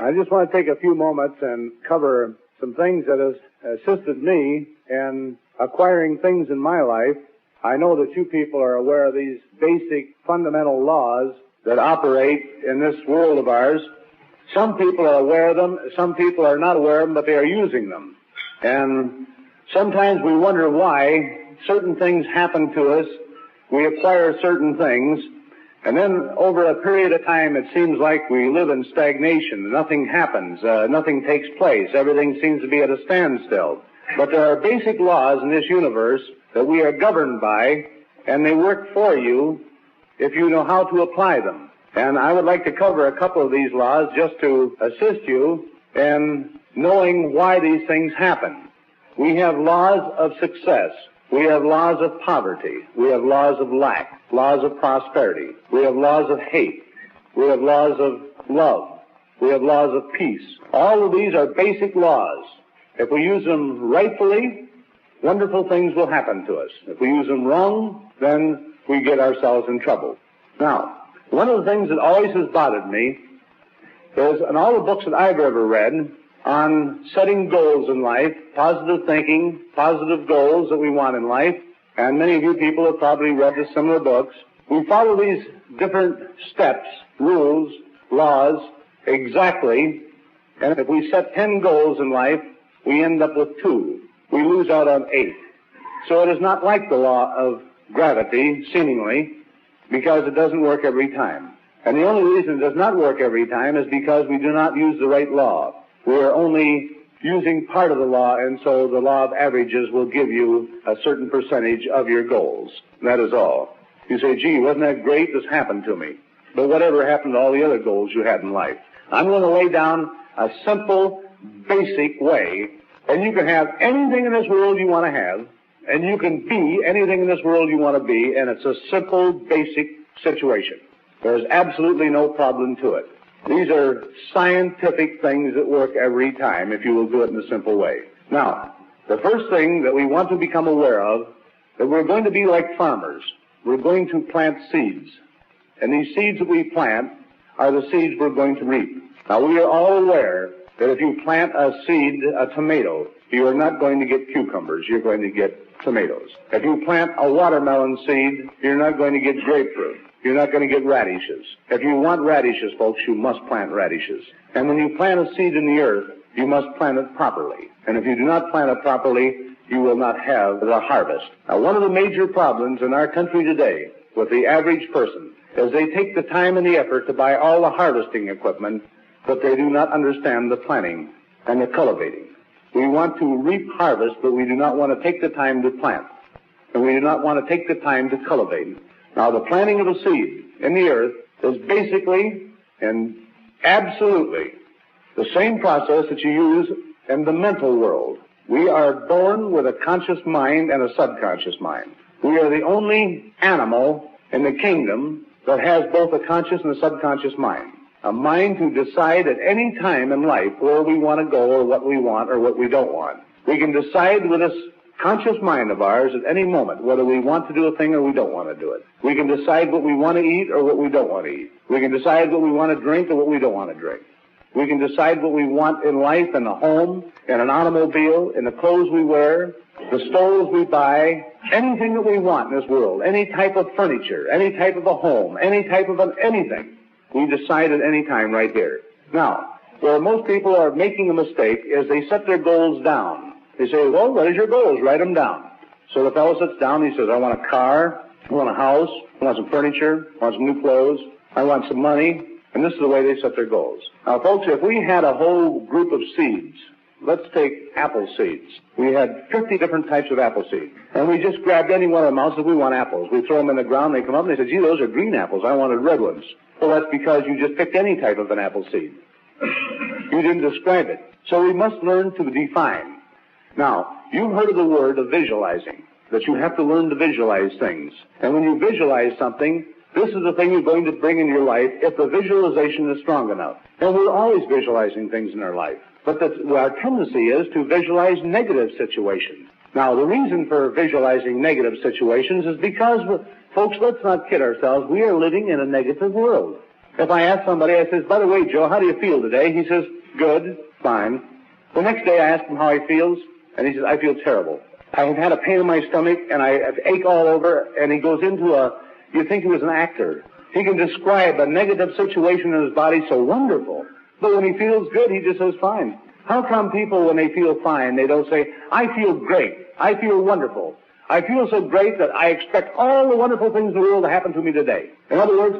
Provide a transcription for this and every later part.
I just want to take a few moments and cover some things that has assisted me in acquiring things in my life. I know that you people are aware of these basic fundamental laws that operate in this world of ours. Some people are aware of them, some people are not aware of them, but they are using them. And sometimes we wonder why certain things happen to us, we acquire certain things, and then over a period of time it seems like we live in stagnation. Nothing happens, nothing takes place, everything seems to be at a standstill. But there are basic laws in this universe that we are governed by, and they work for you if you know how to apply them. And I would like to cover a couple of these laws just to assist you in knowing why these things happen. We have laws of success. We have laws of poverty. We have laws of lack, laws of prosperity. We have laws of hate. We have laws of love. We have laws of peace. All of these are basic laws. If we use them rightfully, wonderful things will happen to us. If we use them wrong, then we get ourselves in trouble. Now, one of the things that always has bothered me is in all the books that I've ever read on setting goals in life, positive thinking, positive goals that we want in life, and many of you people have probably read the similar books, we follow these different steps, rules, laws, exactly, and if we set 10 goals in life, we end up with 2. We lose out on 8. So it is not like the law of gravity, seemingly, because it doesn't work every time. And the only reason it does not work every time is because we do not use the right law. We are only using part of the law, and so the law of averages will give you a certain percentage of your goals. That is all. You say, gee, wasn't that great? This happened to me. But whatever happened to all the other goals you had in life? I'm going to lay down a simple, basic way, and you can have anything in this world you want to have, and you can be anything in this world you want to be, and it's a simple, basic situation. There's absolutely no problem to it. These are scientific things that work every time if you will do it in a simple way. Now, the first thing that we want to become aware of, that we're going to be like farmers. We're going to plant seeds. And these seeds that we plant are the seeds we're going to reap. Now, we are all aware that if you plant a seed, a tomato, you are not going to get cucumbers. You're going to get tomatoes. If you plant a watermelon seed, you're not going to get grapefruit. You're not going to get radishes. If you want radishes, folks, you must plant radishes. And when you plant a seed in the earth, you must plant it properly. And if you do not plant it properly, you will not have the harvest. Now, one of the major problems in our country today with the average person is they take the time and the effort to buy all the harvesting equipment, but they do not understand the planting and the cultivating. We want to reap harvest, but we do not want to take the time to plant. And we do not want to take the time to cultivate. Now, the planting of a seed in the earth is basically and absolutely the same process that you use in the mental world. We are born with a conscious mind and a subconscious mind. We are the only animal in the kingdom that has both a conscious and a subconscious mind. A mind to decide at any time in life where we want to go or what we want or what we don't want. We can decide with this conscious mind of ours at any moment whether we want to do a thing or we don't want to do it. We can decide what we want to eat or what we don't want to eat. We can decide what we want to drink or what we don't want to drink. We can decide what we want in life, in a home, in an automobile, in the clothes we wear, the stoves we buy, anything that we want in this world, any type of furniture, any type of a home, any type of anything. We decide at any time right here. Now, where most people are making a mistake is they set their goals down. They say, well, what is your goals? Write them down. So the fellow sits down and he says, I want a car, I want a house, I want some furniture, I want some new clothes, I want some money, and this is the way they set their goals. Now, folks, if we had a whole group of seeds, let's take apple seeds. We had 50 different types of apple seeds, and we just grabbed any one of them out and said, we want apples. We throw them in the ground, they come up, and they said, gee, those are green apples. I wanted red ones. Well, that's because you just picked any type of an apple seed. You didn't describe it. So we must learn to define. Now, you've heard of the word of visualizing, that you have to learn to visualize things. And when you visualize something, this is the thing you're going to bring into your life if the visualization is strong enough. And we're always visualizing things in our life. But our tendency is to visualize negative situations. Now, the reason for visualizing negative situations is because, folks, let's not kid ourselves, we are living in a negative world. If I ask somebody, I says, by the way, Joe, how do you feel today? He says, good, fine. The next day I ask him how he feels, and he says, I feel terrible. I have had a pain in my stomach, and I have ache all over, and he goes into you think he was an actor. He can describe a negative situation in his body so wonderful. But when he feels good, he just says, fine. How come people, when they feel fine, they don't say, I feel great, I feel wonderful. I feel so great that I expect all the wonderful things in the world to happen to me today. In other words,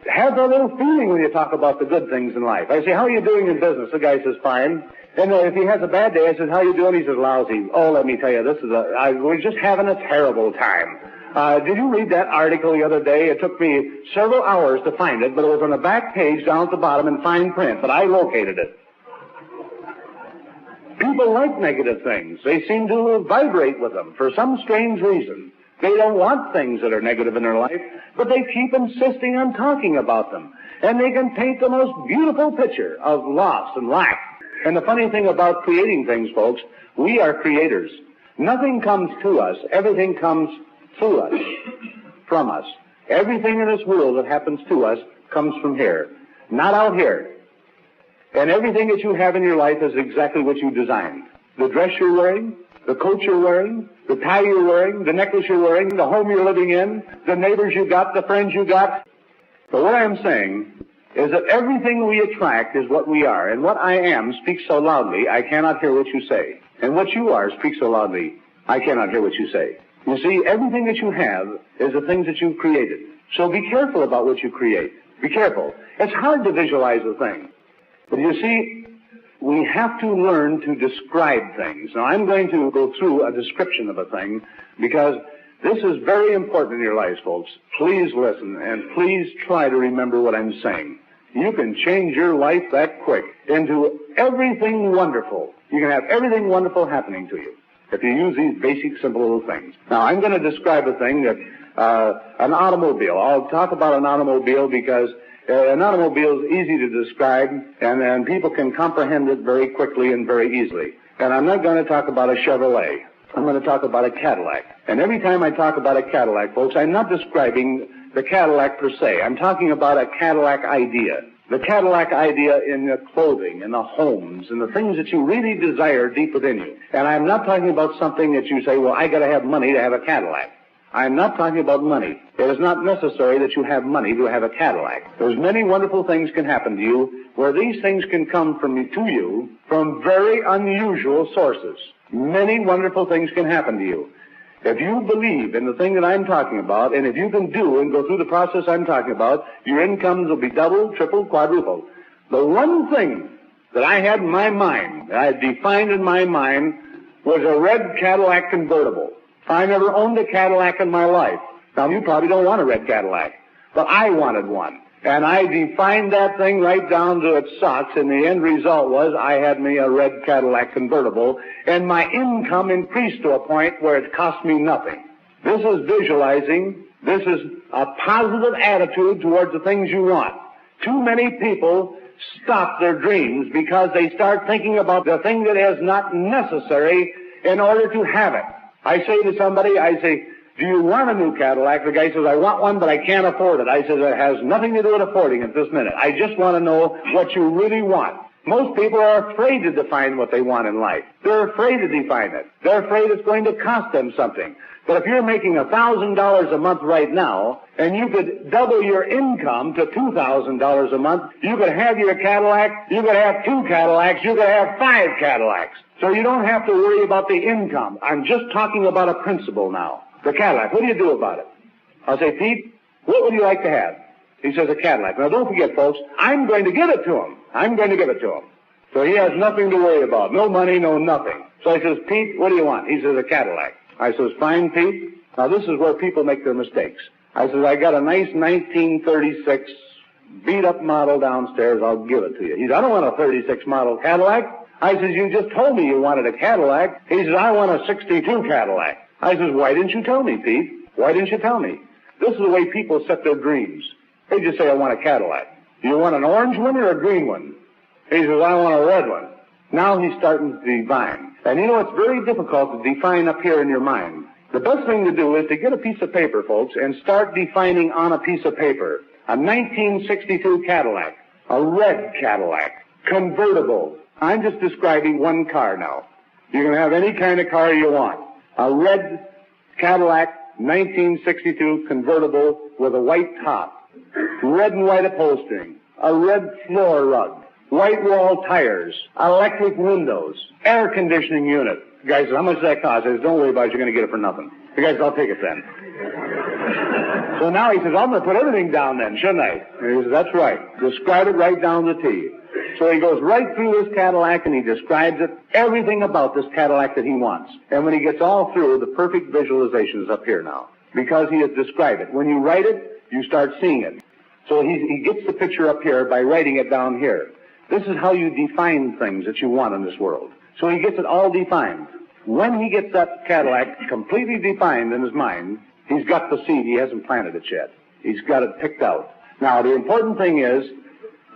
have that little feeling when you talk about the good things in life. I say, how are you doing in business? The guy says, fine. Then if he has a bad day, I says, how are you doing? He says, lousy. Oh, let me tell you, we're just having a terrible time. Did you read that article the other day? It took me several hours to find it, but it was on the back page down at the bottom in fine print, but I located it. People like negative things. They seem to vibrate with them for some strange reason. They don't want things that are negative in their life, but they keep insisting on talking about them. And they can paint the most beautiful picture of loss and lack. And the funny thing about creating things, folks, we are creators. Nothing comes to us. Everything comes through us, from us. Everything in this world that happens to us comes from here, not out here. And everything that you have in your life is exactly what you designed. The dress you're wearing, the coat you're wearing, the tie you're wearing, the necklace you're wearing, the home you're living in, the neighbors you got, the friends you got. But what I'm saying is that everything we attract is what we are. And what I am speaks so loudly, I cannot hear what you say. And what you are speaks so loudly, I cannot hear what you say. You see, everything that you have is the things that you've created. So be careful about what you create. Be careful. It's hard to visualize a thing. But you see, we have to learn to describe things. Now, I'm going to go through a description of a thing because this is very important in your lives, folks. Please listen and please try to remember what I'm saying. You can change your life that quick into everything wonderful. You can have everything wonderful happening to you if you use these basic, simple little things. Now, I'm going to describe a thing that, an automobile. I'll talk about an automobile because an automobile is easy to describe, and people can comprehend it very quickly and very easily. And I'm not going to talk about a Chevrolet. I'm going to talk about a Cadillac. And every time I talk about a Cadillac, folks, I'm not describing the Cadillac per se. I'm talking about a Cadillac idea. The Cadillac idea in the clothing, in the homes, and the things that you really desire deep within you. And I'm not talking about something that you say, well, I got to have money to have a Cadillac. I'm not talking about money. It is not necessary that you have money to have a Cadillac. There's many wonderful things can happen to you where these things can come to you from very unusual sources. Many wonderful things can happen to you. If you believe in the thing that I'm talking about, and if you can do and go through the process I'm talking about, your incomes will be doubled, tripled, quadrupled. The one thing that I had in my mind, that I had defined in my mind, was a red Cadillac convertible. I never owned a Cadillac in my life. Now, you probably don't want a red Cadillac, but I wanted one. And I defined that thing right down to its socks, and the end result was I had me a red Cadillac convertible, and my income increased to a point where it cost me nothing. This is visualizing. This is a positive attitude towards the things you want. Too many people stop their dreams because they start thinking about the thing that is not necessary in order to have it. I say to somebody, do you want a new Cadillac? The guy says, I want one, but I can't afford it. I says, it has nothing to do with affording it this minute. I just want to know what you really want. Most people are afraid to define what they want in life. They're afraid to define it. They're afraid it's going to cost them something. But if you're making $1,000 a month right now, and you could double your income to $2,000 a month, you could have your Cadillac, you could have 2 Cadillacs, you could have 5 Cadillacs. So you don't have to worry about the income. I'm just talking about a principle now. The Cadillac, what do you do about it? I'll say, Pete, what would you like to have? He says, a Cadillac. Now, don't forget, folks, I'm going to give it to him. I'm going to give it to him. So he has nothing to worry about. No money, no nothing. So I says, Pete, what do you want? He says, a Cadillac. I says, fine, Pete. Now, this is where people make their mistakes. I says, I got a nice 1936 beat-up model downstairs. I'll give it to you. He says, I don't want a 36 model Cadillac. I says, you just told me you wanted a Cadillac. He says, I want a 62 Cadillac. I says, why didn't you tell me, Pete? Why didn't you tell me? This is the way people set their dreams. They just say, I want a Cadillac. Do you want an orange one or a green one? He says, I want a red one. Now he's starting to define. And you know, it's very difficult to define up here in your mind. The best thing to do is to get a piece of paper, folks, and start defining on a piece of paper. a 1962 Cadillac, a red Cadillac, convertible. I'm just describing one car now. You can have any kind of car you want. A red Cadillac, 1962 convertible with a white top, red and white upholstering, a red floor rug, white wall tires, electric windows, air conditioning unit. The guy says, how much does that cost? I says, don't worry about it, you're going to get it for nothing. The guy says, I'll take it then. So now he says, I'm going to put everything down then, shouldn't I? And he says, that's right. Describe it right down to T. So he goes right through this Cadillac and he describes it, everything about this Cadillac that he wants. And when he gets all through, the perfect visualization is up here now, because he has described it. When you write it, you start seeing it. So he gets the picture up here by writing it down here. This is how you define things that you want in this world. So he gets it all defined. When he gets that Cadillac completely defined in his mind, he's got the seed. He hasn't planted it yet. He's got it picked out. Now, the important thing is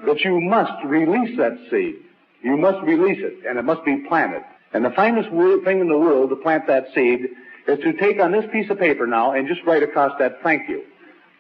that you must release that seed. You must release it, and it must be planted. And the finest thing in the world to plant that seed is to take on this piece of paper now and just write across that thank you.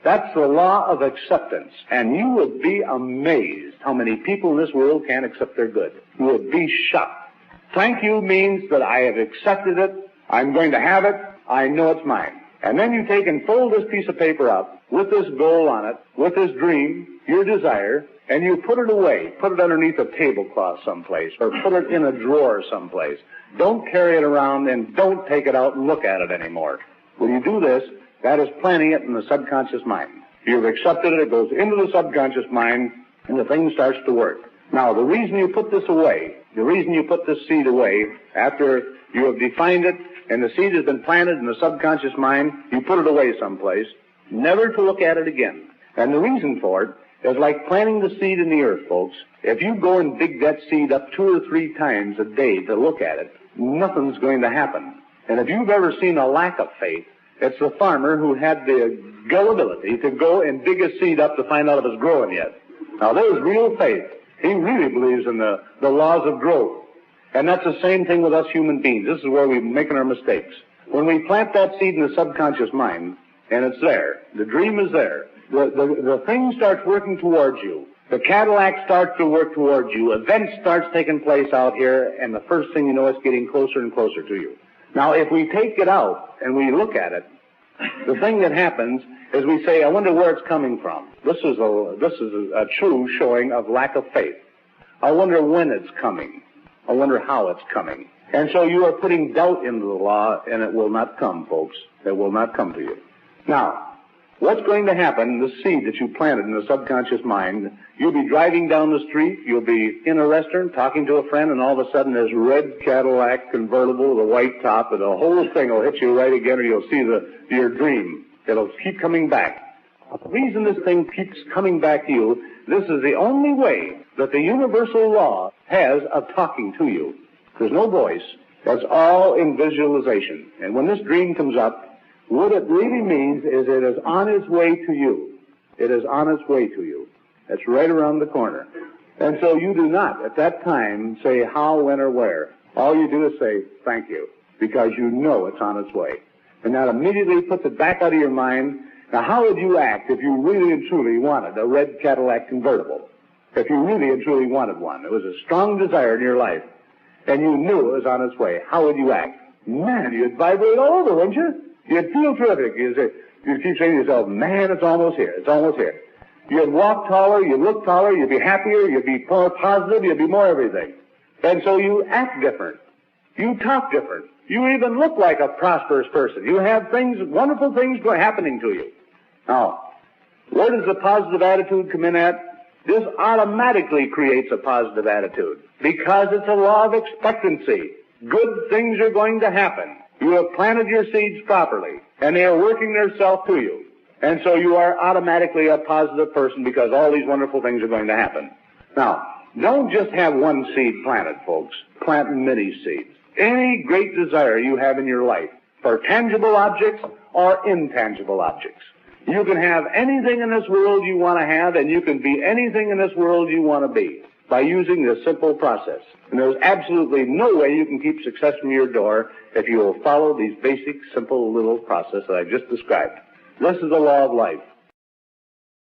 That's the law of acceptance. And you would be amazed how many people in this world can't accept their good. You would be shocked. Thank you means that I have accepted it, I'm going to have it, I know it's mine. And then you take and fold this piece of paper up with this goal on it, with this dream, your desire, and you put it away. Put it underneath a tablecloth someplace, or put it in a drawer someplace. Don't carry it around and don't take it out and look at it anymore. When you do this, that is planting it in the subconscious mind. You've accepted it, it goes into the subconscious mind, and the thing starts to work. Now, the reason you put this away, the reason you put this seed away, after you have defined it, and the seed has been planted in the subconscious mind, you put it away someplace, never to look at it again. And the reason for it is like planting the seed in the earth, folks. If you go and dig that seed up 2 or 3 times a day to look at it, nothing's going to happen. And if you've ever seen a lack of faith, it's the farmer who had the gullibility to go and dig a seed up to find out if it's growing yet. Now, there's real faith. He really believes in the laws of growth. And that's the same thing with us human beings. This is where we're making our mistakes. When we plant that seed in the subconscious mind, and it's there, the dream is there, the thing starts working towards you. The Cadillac starts to work towards you. Events starts taking place out here, and the first thing you know, it's getting closer and closer to you. Now, if we take it out and we look at it, the thing that happens is we say, I wonder where it's coming from. This is a true showing of lack of faith. I wonder when it's coming. I wonder how it's coming. And so you are putting doubt into the law, and it will not come, folks. It will not come to you. Now, what's going to happen, the seed that you planted in the subconscious mind, you'll be driving down the street, you'll be in a restaurant talking to a friend, and all of a sudden this red Cadillac convertible with a white top, and the whole thing will hit you right again, or you'll see your dream. It'll keep coming back. The reason this thing keeps coming back to you, this is the only way that the universal law has of talking to you. There's no voice. That's all in visualization. And when this dream comes up, what it really means is it is on its way to you. It is on its way to you. It's right around the corner. And so you do not, at that time, say how, when, or where. All you do is say, thank you, because you know it's on its way. And that immediately puts it back out of your mind. Now, how would you act if you really and truly wanted a red Cadillac convertible? If you really and truly wanted one, it was a strong desire in your life, and you knew it was on its way, how would you act? Man, you'd vibrate all over, wouldn't you? You'd feel terrific. You'd keep saying to yourself, man, it's almost here, it's almost here. You'd walk taller, you'd look taller, you'd be happier, you'd be more positive, you'd be more everything. And so you act different. You talk different. You even look like a prosperous person. You have things, wonderful things happening to you. Now, where does the positive attitude come in at? This automatically creates a positive attitude because it's a law of expectancy. Good things are going to happen. You have planted your seeds properly, and they are working themselves to you. And so you are automatically a positive person because all these wonderful things are going to happen. Now, don't just have one seed planted, folks. Plant many seeds. Any great desire you have in your life, for tangible objects or intangible objects. You can have anything in this world you want to have, and you can be anything in this world you want to be by using this simple process. And there's absolutely no way you can keep success from your door if you will follow these basic, simple little process that I just described. This is the law of life.